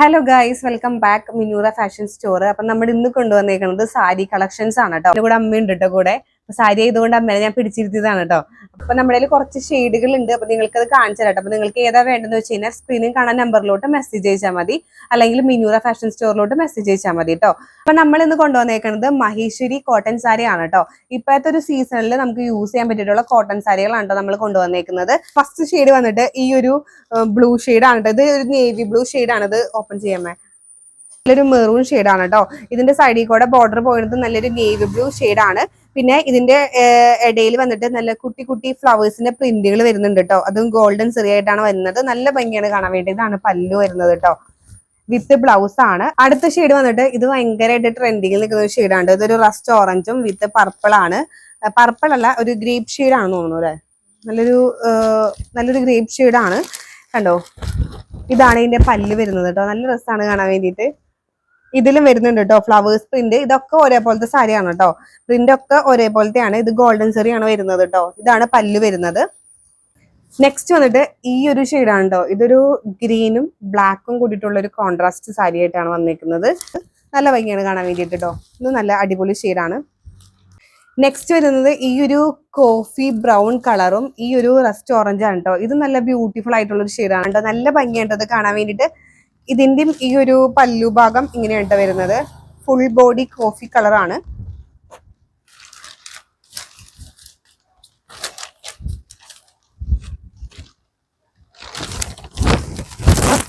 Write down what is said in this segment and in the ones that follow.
Hello guys, welcome back Minoora fashion store. അപ്പൊ നമ്മൾ ഇന്ന് കൊണ്ടുവന്നേക്കുന്നത് സാരി കളക്ഷൻസ് ആണ് കേട്ടോ. എന്റെ കൂടെ അമ്മയുണ്ട് കേട്ടോ കൂടെ. സാരി ആയതുകൊണ്ട് അമ്മേനെ ഞാൻ പിടിച്ചിരുത്തിയതാണ് കേട്ടോ. അപ്പൊ നമ്മുടെ കയ്യിൽ കുറച്ച് ഷെയ്ഡുകൾ ഉണ്ട്. അപ്പൊ നിങ്ങൾക്ക് അത് കാണിച്ചു തരാം. അപ്പൊ നിങ്ങൾക്ക് ഏതാ വേണ്ടതെന്ന് വെച്ച് കഴിഞ്ഞാൽ സ്ക്രീനിൽ കാണാൻ നമ്പറിലോട്ട് മെസ്സേജ് അയച്ചാൽ മതി, അല്ലെങ്കിൽ മിനൂറ ഫാഷൻ സ്റ്റോറിലോട്ട് മെസ്സേജ് അയച്ചാൽ മതി കേട്ടോ. അപ്പൊ നമ്മൾ ഇന്ന് കൊണ്ടുവന്നേക്കുന്നത് മഹേശ്വരി കോട്ടൺ സാരി ആണ് കേട്ടോ. ഇപ്പോഴത്തെ ഒരു സീസണിൽ നമുക്ക് യൂസ് ചെയ്യാൻ പറ്റിയിട്ടുള്ള കോട്ടൺ സാരികളാണ് കേട്ടോ നമ്മൾ കൊണ്ടുവന്നേക്കുന്നത്. ഫസ്റ്റ് ഷെയ്ഡ് വന്നിട്ട് ഈ ഒരു ബ്ലൂ ഷെയ്ഡ് ആണ് കേട്ടോ. ഇത് ഒരു നേവി ബ്ലൂ ഷെയ്ഡ് ആണ്. ഇത് ഓപ്പൺ ചെയ്യാമേ. നല്ലൊരു മെറൂൺ ഷെയ്ഡാണ് കേട്ടോ. ഇതിന്റെ സൈഡിൽ കൂടെ ബോർഡർ പോയത് നല്ലൊരു നേവി ബ്ലൂ ഷെയ്ഡാണ്. പിന്നെ ഇതിന്റെ ഇടയിൽ വന്നിട്ട് നല്ല കുട്ടി കുട്ടി ഫ്ലവേഴ്സിന്റെ പ്രിന്റുകൾ വരുന്നുണ്ട് കേട്ടോ. അതും ഗോൾഡൻ ചെറിയായിട്ടാണ് വരുന്നത്. നല്ല ഭംഗിയാണ് കാണാൻ വേണ്ടി. ഇതാണ് പല്ലു വരുന്നത് കേട്ടോ, വിത്ത് ബ്ലൗസ് ആണ്. അടുത്ത ഷെയ്ഡ് വന്നിട്ട് ഇത് ഭയങ്കരമായിട്ട് ട്രെൻഡിങ്ങിൽ നിൽക്കുന്ന ഒരു ഷെയ്ഡാണ്. ഇതൊരു റസ്റ്റ് ഓറഞ്ചും വിത്ത് പർപ്പിൾ ആണ്. പർപ്പിൾ അല്ല, ഒരു ഗ്രേപ്പ് ഷെയ്ഡ് ആണെന്ന് തോന്നുന്നു അല്ലെ. നല്ലൊരു ഗ്രേപ്പ് ഷെയ്ഡാണ് കണ്ടോ. ഇതാണ് ഇതിന്റെ പല്ല് വരുന്നത് കേട്ടോ. നല്ല രസമാണ് കാണാൻ വേണ്ടിയിട്ട്. ഇതിലും വരുന്നുണ്ട് കേട്ടോ ഫ്ലവേഴ്സ് പ്രിന്റ്. ഇതൊക്കെ ഒരേപോലത്തെ സാരിയാണ് കേട്ടോ. പ്രിന്റ് ഒക്കെ ഒരേപോലത്തെയാണ്. ഇത് ഗോൾഡൻ സെറിയാണ് വരുന്നത് കേട്ടോ. ഇതാണ് പല്ല് വരുന്നത്. നെക്സ്റ്റ് വന്നിട്ട് ഈ ഒരു ഷെയ്ഡാണ് കേട്ടോ. ഇതൊരു ഗ്രീനും ബ്ലാക്കും കൂടിയിട്ടുള്ള ഒരു കോൺട്രാസ്റ്റ് സാരി ആയിട്ടാണ് വന്നിരിക്കുന്നത്. നല്ല ഭംഗിയാണ് കാണാൻ വേണ്ടിയിട്ട് കേട്ടോ. ഇത് നല്ല അടിപൊളി ഷെയ്ഡാണ്. നെക്സ്റ്റ് വരുന്നത് ഈ ഒരു കോഫി ബ്രൗൺ കളറും ഈ ഒരു റസ്റ്റ് ഓറഞ്ച് ആണ് കേട്ടോ. ഇത് നല്ല ബ്യൂട്ടിഫുൾ ആയിട്ടുള്ള ഒരു ഷെയ്ഡാണ് കേട്ടോ. നല്ല ഭംഗിയാണ് ഇത് കാണാൻ വേണ്ടിയിട്ട്. ഇതിന്റെയും ഈ ഒരു പല്ലു ഭാഗം ഇങ്ങനെയാണ് വരുന്നത്. ഫുൾ ബോഡി കോഫി കളറാണ്.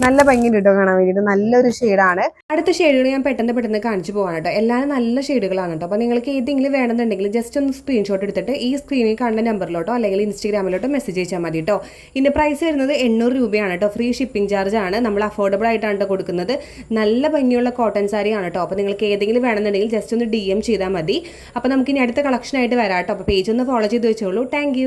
നല്ല ഭംഗിയുണ്ട് കേട്ടോ കാണാൻ വേണ്ടിയിട്ട്. നല്ലൊരു ഷെയ്ഡാണ്. അടുത്ത ഷെയ്ഡുകൾ ഞാൻ പെട്ടെന്ന് കാണിച്ചു പോകാൻ കേട്ടോ. എല്ലാവരും നല്ല ഷെയ്ഡുകളാണ് കേട്ടോ. അപ്പോൾ നിങ്ങൾക്ക് ഏതെങ്കിലും വേണമെന്നുണ്ടെങ്കിൽ ജസ്റ്റ് ഒന്ന് സ്ക്രീൻഷോട്ട് എടുത്തിട്ട് ഈ സ്ക്രീനിൽ കാണുന്ന നമ്പറിലോട്ടോ അല്ലെങ്കിൽ ഇൻസ്റ്റാഗ്രാമിലോട്ടോ മെസ്സേജ് അയച്ചാൽ മതി കേട്ടോ. ഇതിന്റെ പ്രൈസ് വരുന്നത് 800 രൂപയാണ് കേട്ടോ. ഫ്രീ ഷിപ്പിംഗ് ചാർജ് ആണ്. നമ്മൾ അഫോർഡബിൾ ആയിട്ടാണ് കൊടുക്കുന്നത്. നല്ല ഭംഗിയുള്ള കോട്ടൺ സാരി ആണ് കേട്ടോ. അപ്പോൾ നിങ്ങൾക്ക് ഏതെങ്കിലും വേണമെന്നുണ്ടെങ്കിൽ ജസ്റ്റ് ഒന്ന് DM ചെയ്താൽ മതി. അപ്പോൾ നമുക്ക് ഇനി അടുത്ത കളക്ഷൻ ആയിട്ട് വരാം കേട്ടോ. അപ്പോൾ പേജ് ഒന്ന് ഫോളോ ചെയ്ത് വെച്ചോളൂ. താങ്ക്